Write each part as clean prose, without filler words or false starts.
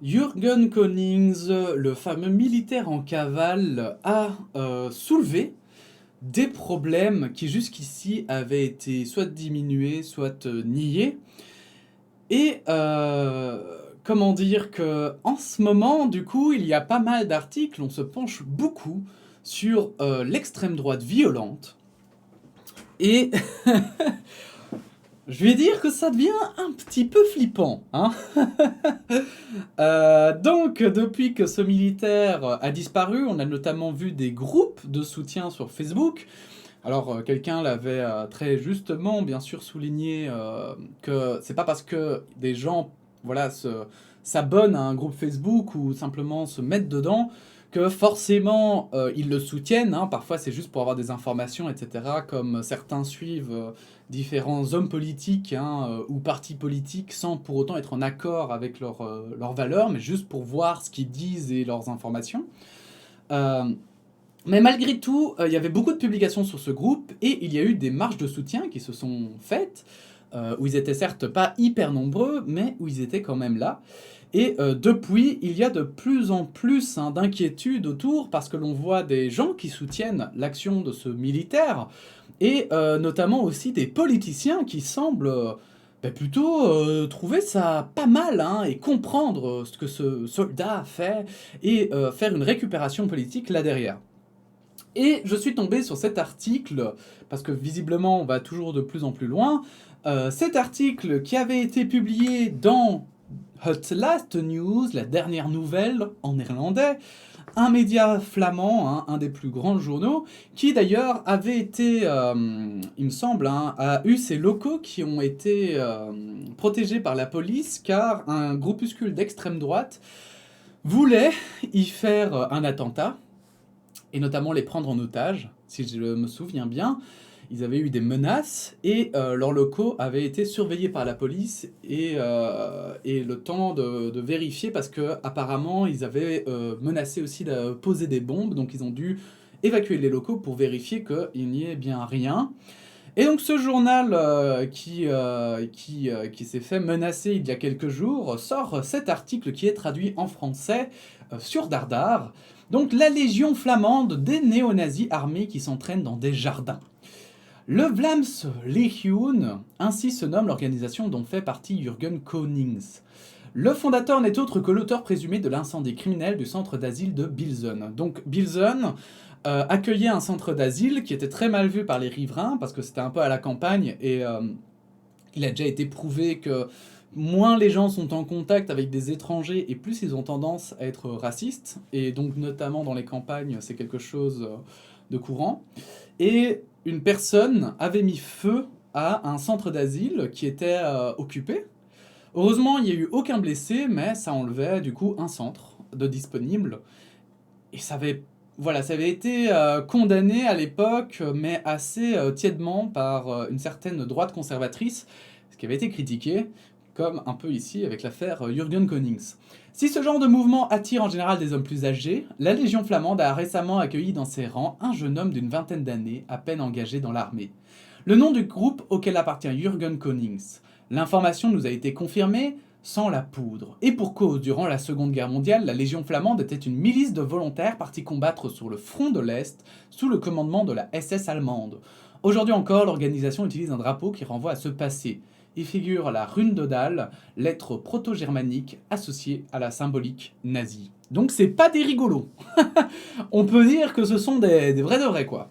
Jürgen Konings, le fameux militaire en cavale, a soulevé des problèmes qui jusqu'ici avaient été soit diminués, soit niés. Et comment dire que en ce moment, du coup, il y a pas mal d'articles, on se penche beaucoup sur l'extrême droite violente. Et je vais dire que ça devient un petit peu flippant, hein. Donc, depuis que ce militaire a disparu, on a notamment vu des groupes de soutien sur Facebook. Alors, quelqu'un l'avait très justement, bien sûr, souligné que c'est pas parce que des gens, voilà, s'abonnent à un groupe Facebook ou simplement se mettent dedans que forcément ils le soutiennent, hein. Parfois, c'est juste pour avoir des informations, etc. Comme certains suivent différents hommes politiques, hein, ou partis politiques sans pour autant être en accord avec leurs valeurs, mais juste pour voir ce qu'ils disent et leurs informations. Euh, mais malgré tout, il y avait beaucoup de publications sur ce groupe et il y a eu des marches de soutien qui se sont faites, où ils étaient certes pas hyper nombreux, mais où ils étaient quand même là. Et depuis, il y a de plus en plus, hein, d'inquiétudes autour parce que l'on voit des gens qui soutiennent l'action de ce militaire et notamment aussi des politiciens qui semblent plutôt trouver ça pas mal, hein, et comprendre ce que ce soldat fait et faire une récupération politique là derrière. Et je suis tombé sur cet article, parce que visiblement on va toujours de plus en plus loin, cet article qui avait été publié dans Het Last News, la dernière nouvelle en néerlandais, un média flamand, hein, un des plus grands journaux, qui d'ailleurs avait été, il me semble, hein, a eu ses locaux qui ont été protégés par la police car un groupuscule d'extrême droite voulait y faire un attentat et notamment les prendre en otage, si je me souviens bien. Ils avaient eu des menaces et leurs locaux avaient été surveillés par la police et le temps de vérifier parce que apparemment ils avaient menacé aussi de poser des bombes, donc ils ont dû évacuer les locaux pour vérifier qu'il n'y ait bien rien. Et donc ce journal qui s'est fait menacer il y a quelques jours sort cet article qui est traduit en français sur Dardar. Donc la légion flamande des néo-nazis armés qui s'entraînent dans des jardins. Le Vlaams Legion, ainsi se nomme l'organisation dont fait partie Jürgen Konings. Le fondateur n'est autre que l'auteur présumé de l'incendie criminel du centre d'asile de Bilzen. Donc Bilzen accueillait un centre d'asile qui était très mal vu par les riverains parce que c'était un peu à la campagne et il a déjà été prouvé que moins les gens sont en contact avec des étrangers et plus ils ont tendance à être racistes. Et donc notamment dans les campagnes, c'est quelque chose de courant. Et une personne avait mis feu à un centre d'asile qui était occupé. Heureusement, il n'y a eu aucun blessé, mais ça enlevait du coup un centre de disponible. Et voilà, ça avait été condamné à l'époque, mais assez tièdement par une certaine droite conservatrice, ce qui avait été critiqué, comme un peu ici avec l'affaire Jürgen Konings. Si ce genre de mouvement attire en général des hommes plus âgés, la Légion flamande a récemment accueilli dans ses rangs un jeune homme d'une vingtaine d'années, à peine engagé dans l'armée. Le nom du groupe auquel appartient Jürgen Konings. L'information nous a été confirmée sans la poudre. Et pour cause, durant la Seconde Guerre mondiale, la Légion flamande était une milice de volontaires partis combattre sur le front de l'Est sous le commandement de la SS allemande. Aujourd'hui encore, l'organisation utilise un drapeau qui renvoie à ce passé. Y figure la rune de Dahl, lettre proto-germanique associée à la symbolique nazie. Donc c'est pas des rigolos. On peut dire que ce sont des vrais de vrais, quoi.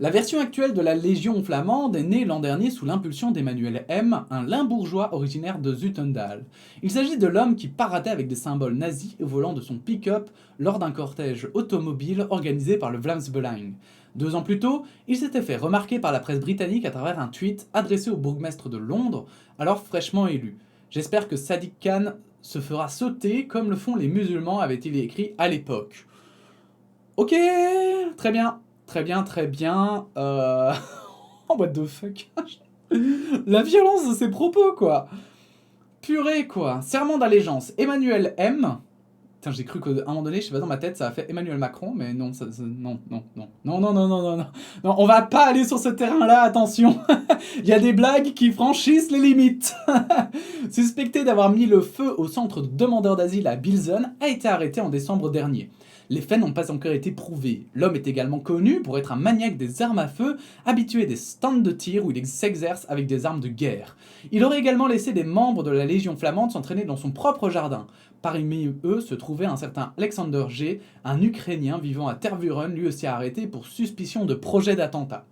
La version actuelle de la Légion flamande est née l'an dernier sous l'impulsion d'Emmanuel M, un limbourgeois originaire de Zutendal. Il s'agit de l'homme qui paradait avec des symboles nazis au volant de son pick-up lors d'un cortège automobile organisé par le Vlaams-Belang. 2 ans plus tôt, il s'était fait remarquer par la presse britannique à travers un tweet adressé au bourgmestre de Londres, alors fraîchement élu. J'espère que Sadiq Khan se fera sauter comme le font les musulmans, avait-il écrit à l'époque. Ok, très bien. Très bien, très bien. Oh, what the fuck. La violence de ses propos, quoi. Purée, quoi. Serment d'allégeance. Emmanuel M. Putain, j'ai cru qu'à un moment donné, je sais pas, dans ma tête, ça a fait Emmanuel Macron, mais non, non, non, non, non, non, non, non, non, non, non, on va pas aller sur ce terrain-là, attention. Il y a des blagues qui franchissent les limites. Suspecté d'avoir mis le feu au centre de demandeurs d'asile à Bilzen, a été arrêté en décembre dernier. Les faits n'ont pas encore été prouvés. L'homme est également connu pour être un maniaque des armes à feu, habitué des stands de tir où il s'exerce avec des armes de guerre. Il aurait également laissé des membres de la Légion flamande s'entraîner dans son propre jardin. Parmi eux se trouvait un certain Alexander G., un Ukrainien vivant à Tervuren, lui aussi arrêté pour suspicion de projet d'attentat.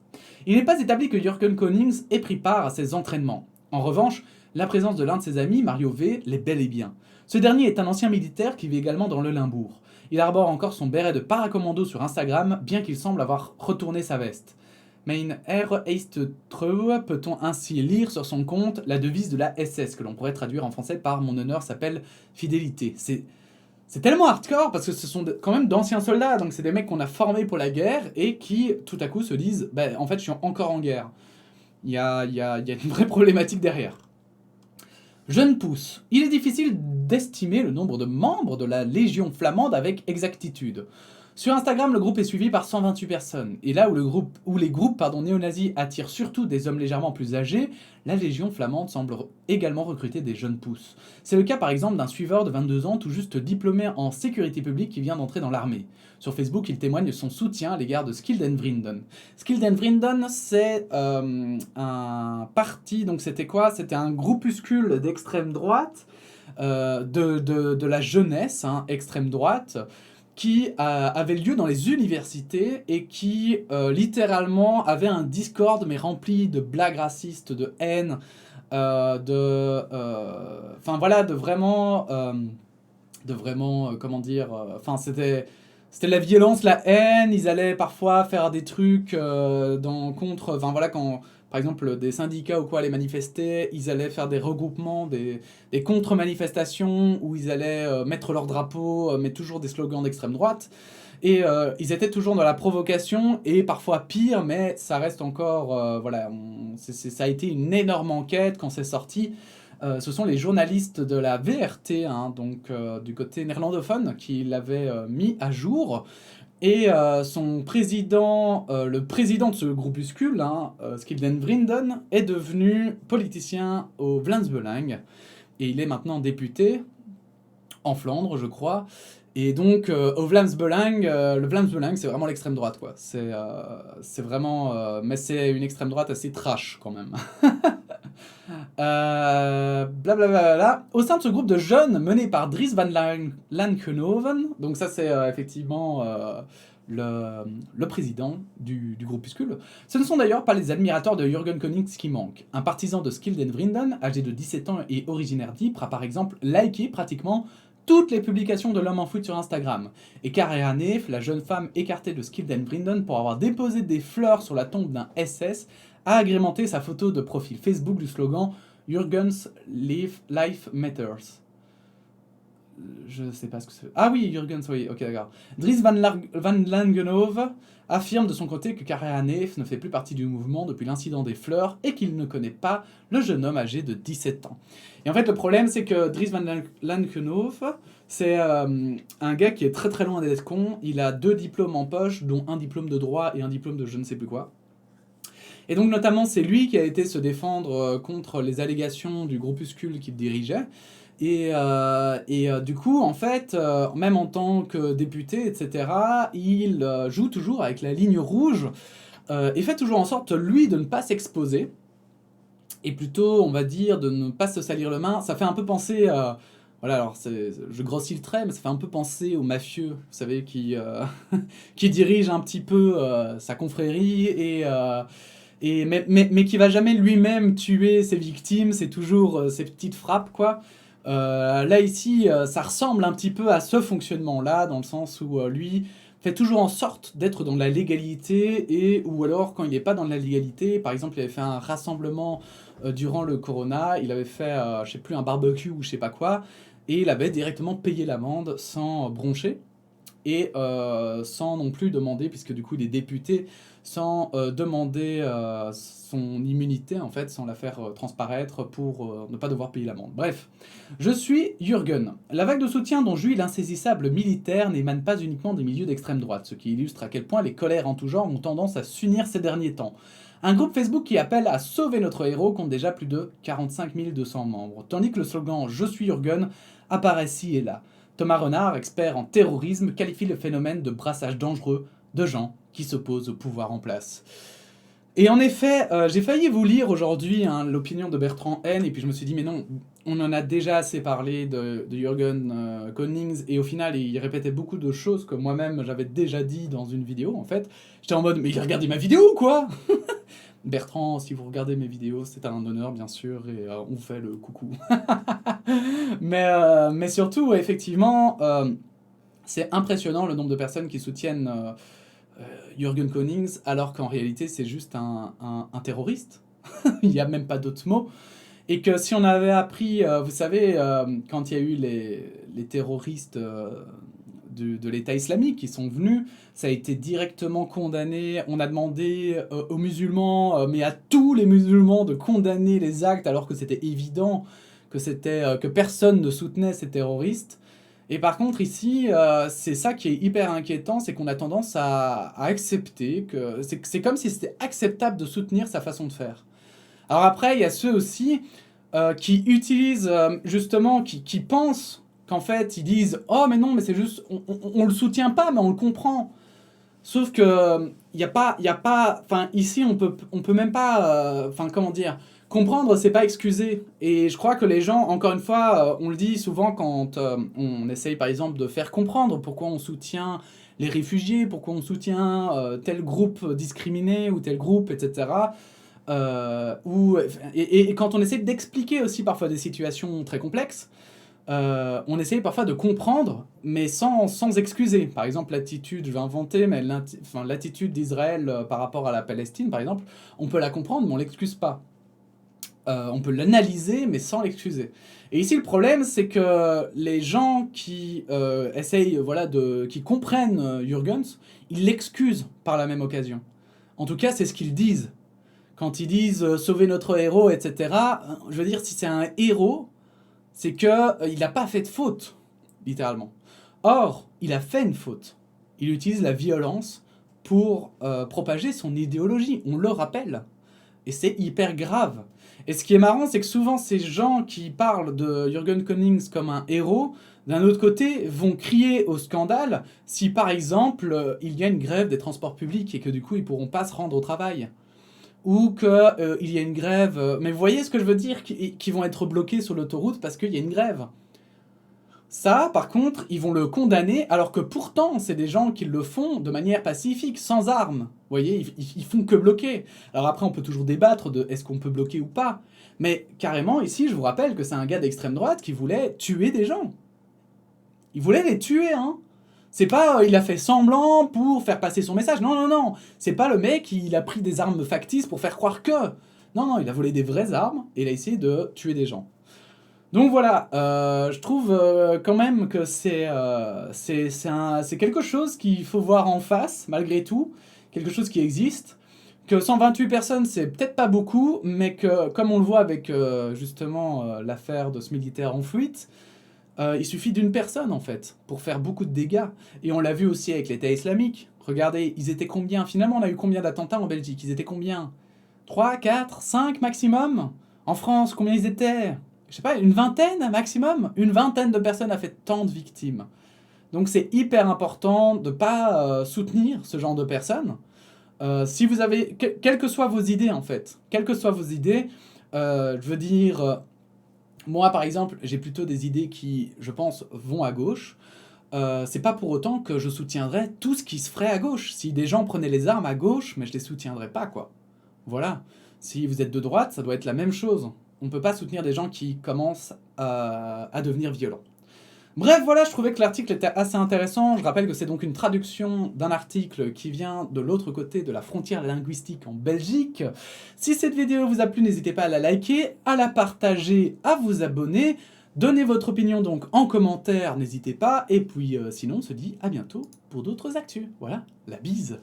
Il n'est pas établi que Jürgen Konings ait pris part à ces entraînements. En revanche, la présence de l'un de ses amis, Mario V, l'est bel et bien. Ce dernier est un ancien militaire qui vit également dans le Limbourg. Il arbore encore son béret de paracommando sur Instagram, bien qu'il semble avoir retourné sa veste. Mein Herr ist treu, peut-on ainsi lire sur son compte la devise de la SS, que l'on pourrait traduire en français par Mon honneur s'appelle fidélité. C'est tellement hardcore parce que ce sont quand même d'anciens soldats, donc c'est des mecs qu'on a formés pour la guerre et qui tout à coup se disent bah, en fait je suis encore en guerre. Il y a une vraie problématique derrière. Jeune pousse. Il est difficile d'estimer le nombre de membres de la Légion flamande avec exactitude. Sur Instagram, le groupe est suivi par 128 personnes. Et là où les groupes néo-nazis attirent surtout des hommes légèrement plus âgés, la Légion flamande semble également recruter des jeunes pousses. C'est le cas par exemple d'un suiveur de 22 ans tout juste diplômé en sécurité publique qui vient d'entrer dans l'armée. Sur Facebook, il témoigne son soutien à l'égard de Skildenvrinden. Skildenvrinden, c'est un parti, donc c'était quoi? C'était un groupuscule d'extrême droite, de la jeunesse, extrême droite, qui avait lieu dans les universités et qui littéralement avait un Discord mais rempli de blagues racistes, de haine, enfin voilà, de vraiment, comment dire, enfin c'était la violence, la haine. Ils allaient parfois faire des trucs contre, enfin voilà, quand par exemple des syndicats ou quoi allaient manifester, ils allaient faire des regroupements, des contre-manifestations où ils allaient mettre leur drapeau, mais toujours des slogans d'extrême droite. Et ils étaient toujours dans la provocation et parfois pire, mais ça reste encore, voilà, ça a été une énorme enquête quand c'est sorti. Ce sont les journalistes de la VRT, donc du côté néerlandophone, qui l'avaient mis à jour. Et son président, le président de ce groupuscule, Skildenvrinden, est devenu politicien au Vlaams-Belang. Et il est maintenant député en Flandre, je crois. Et donc, au Vlaams-Belang, le Vlaams-Belang, c'est vraiment l'extrême droite, quoi. C'est vraiment... mais c'est une extrême droite assez trash, quand même. Blablabla. Au sein de ce groupe de jeunes mené par Dries van Lankenhoven, donc ça c'est effectivement le président du groupuscule, ce ne sont d'ailleurs pas les admirateurs de Jürgen Konings qui manquent. Un partisan de Skildenvrinden, âgé de 17 ans et originaire d'Ypres, a par exemple liké pratiquement toutes les publications de l'homme en fuite sur Instagram. Et Kara Neef, la jeune femme écartée de Skildenvrinden pour avoir déposé des fleurs sur la tombe d'un SS, a agrémenté sa photo de profil Facebook du slogan Jürgens Life Matters. Je sais pas ce que c'est. Ah oui, Jürgens, oui, ok, d'accord. Dries van Langenhove affirme de son côté que Kara Neef ne fait plus partie du mouvement depuis l'incident des fleurs et qu'il ne connaît pas le jeune homme âgé de 17 ans. Et en fait, le problème, c'est que Dries van Langenhove, c'est un gars qui est très très loin d'être con. Il a 2 diplômes en poche, dont un diplôme de droit et un diplôme de je ne sais plus quoi. Et donc notamment c'est lui qui a été se défendre contre les allégations du groupuscule qu'il dirigeait. Et du coup, en fait, même en tant que député, etc., il joue toujours avec la ligne rouge et fait toujours en sorte, lui, de ne pas s'exposer. Et plutôt, on va dire, de ne pas se salir les mains. Ça fait un peu penser... voilà, alors je grossis le trait, mais ça fait un peu penser aux mafieux, vous savez, qui dirigent un petit peu sa confrérie mais qui va jamais lui-même tuer ses victimes, c'est toujours ses petites frappes, quoi. Là, ici, ça ressemble un petit peu à ce fonctionnement-là, dans le sens où lui fait toujours en sorte d'être dans la légalité, ou alors, quand il n'est pas dans la légalité, par exemple, il avait fait un rassemblement durant le Corona, il avait fait, je sais plus, un barbecue ou je sais pas quoi, et il avait directement payé l'amende sans broncher. et sans non plus demander, puisque du coup il est député, sans demander son immunité, en fait, sans la faire transparaître pour ne pas devoir payer l'amende. Bref, je suis Jürgen. La vague de soutien dont jouit l'insaisissable militaire n'émane pas uniquement des milieux d'extrême droite, ce qui illustre à quel point les colères en tout genre ont tendance à s'unir ces derniers temps. Un groupe Facebook qui appelle à sauver notre héros compte déjà plus de 45 200 membres, tandis que le slogan « Je suis Jürgen » apparaît ci et là. Thomas Renard, expert en terrorisme, qualifie le phénomène de brassage dangereux de gens qui s'opposent au pouvoir en place. Et en effet, j'ai failli vous lire aujourd'hui l'opinion de Bertrand N, et puis je me suis dit, mais non, on en a déjà assez parlé de Jürgen Konings, et au final, il répétait beaucoup de choses que moi-même j'avais déjà dit dans une vidéo, en fait. J'étais en mode, mais il a regardé ma vidéo ou quoi? Bertrand, si vous regardez mes vidéos, c'est un honneur, bien sûr, et on vous fait le coucou. mais surtout, effectivement, c'est impressionnant le nombre de personnes qui soutiennent Jürgen Konings, alors qu'en réalité, c'est juste un terroriste. Il n'y a même pas d'autre mot. Et que si on avait appris, vous savez, quand il y a eu les terroristes de l'État islamique qui sont venus, ça a été directement condamné. On a demandé aux musulmans, mais à tous les musulmans, de condamner les actes, alors que c'était évident que personne ne soutenait ces terroristes. Et par contre, ici, c'est ça qui est hyper inquiétant, c'est qu'on a tendance à accepter que... C'est comme si c'était acceptable de soutenir sa façon de faire. Alors après, il y a ceux aussi qui utilisent, justement, qui pensent qu'en fait, ils disent « Oh, mais non, mais c'est juste... On le soutient pas, mais on le comprend. » Sauf que il y a pas... Enfin, ici, on peut même pas... Enfin, comment dire... Comprendre, c'est pas excuser. Et je crois que les gens, encore une fois, on le dit souvent quand on essaye par exemple de faire comprendre pourquoi on soutient les réfugiés, pourquoi on soutient tel groupe discriminé ou tel groupe, etc. Et quand on essaie d'expliquer aussi parfois des situations très complexes, on essaye parfois de comprendre, mais sans excuser. Par exemple, l'attitude, je vais inventer, mais l'attitude d'Israël par rapport à la Palestine, par exemple, on peut la comprendre, mais on l'excuse pas. On peut l'analyser, mais sans l'excuser. Et ici, le problème, c'est que les gens qui essayent, voilà, qui comprennent Jürgens, ils l'excusent par la même occasion. En tout cas, c'est ce qu'ils disent. Quand ils disent sauver notre héros, etc., je veux dire, si c'est un héros, c'est qu'il n'a pas fait de faute, littéralement. Or, il a fait une faute. Il utilise la violence pour propager son idéologie. On le rappelle. Et c'est hyper grave. Et ce qui est marrant, c'est que souvent ces gens qui parlent de Jürgen Konings comme un héros, d'un autre côté, vont crier au scandale si par exemple il y a une grève des transports publics et que du coup ils pourront pas se rendre au travail. Ou qu'il y a une grève... mais vous voyez ce que je veux dire, qui vont être bloqués sur l'autoroute parce qu'il y a une grève. Ça, par contre, ils vont le condamner, alors que pourtant, c'est des gens qui le font de manière pacifique, sans armes. Vous voyez, ils font que bloquer. Alors après, on peut toujours débattre de est-ce qu'on peut bloquer ou pas. Mais carrément, ici, je vous rappelle que c'est un gars d'extrême droite qui voulait tuer des gens. Il voulait les tuer, hein. C'est pas il a fait semblant pour faire passer son message. Non, non, non. C'est pas le mec, il a pris des armes factices pour faire croire que... Non, non, il a volé des vraies armes et il a essayé de tuer des gens. Donc voilà, je trouve quand même que c'est quelque chose qu'il faut voir en face, malgré tout, quelque chose qui existe, que 128 personnes, c'est peut-être pas beaucoup, mais que, comme on le voit avec justement l'affaire de ce militaire en fuite, il suffit d'une personne, en fait, pour faire beaucoup de dégâts. Et on l'a vu aussi avec l'État islamique. Regardez, ils étaient combien? Finalement, on a eu combien d'attentats en Belgique? Ils étaient combien? 3, 4, 5 maximum? En France, combien ils étaient? Je sais pas, une vingtaine maximum? Une vingtaine de personnes a fait tant de victimes. Donc c'est hyper important de ne pas soutenir ce genre de personnes. Si vous avez... quelles que soient vos idées, en fait. Quelles que soient vos idées, je veux dire... moi, par exemple, j'ai plutôt des idées qui, je pense, vont à gauche. C'est pas pour autant que je soutiendrais tout ce qui se ferait à gauche. Si des gens prenaient les armes à gauche, mais je les soutiendrais pas, quoi. Voilà. Si vous êtes de droite, ça doit être la même chose. On ne peut pas soutenir des gens qui commencent à devenir violents. Bref, voilà, je trouvais que l'article était assez intéressant. Je rappelle que c'est donc une traduction d'un article qui vient de l'autre côté de la frontière linguistique en Belgique. Si cette vidéo vous a plu, n'hésitez pas à la liker, à la partager, à vous abonner. Donnez votre opinion donc en commentaire, n'hésitez pas. Et puis sinon, on se dit à bientôt pour d'autres actus. Voilà, la bise.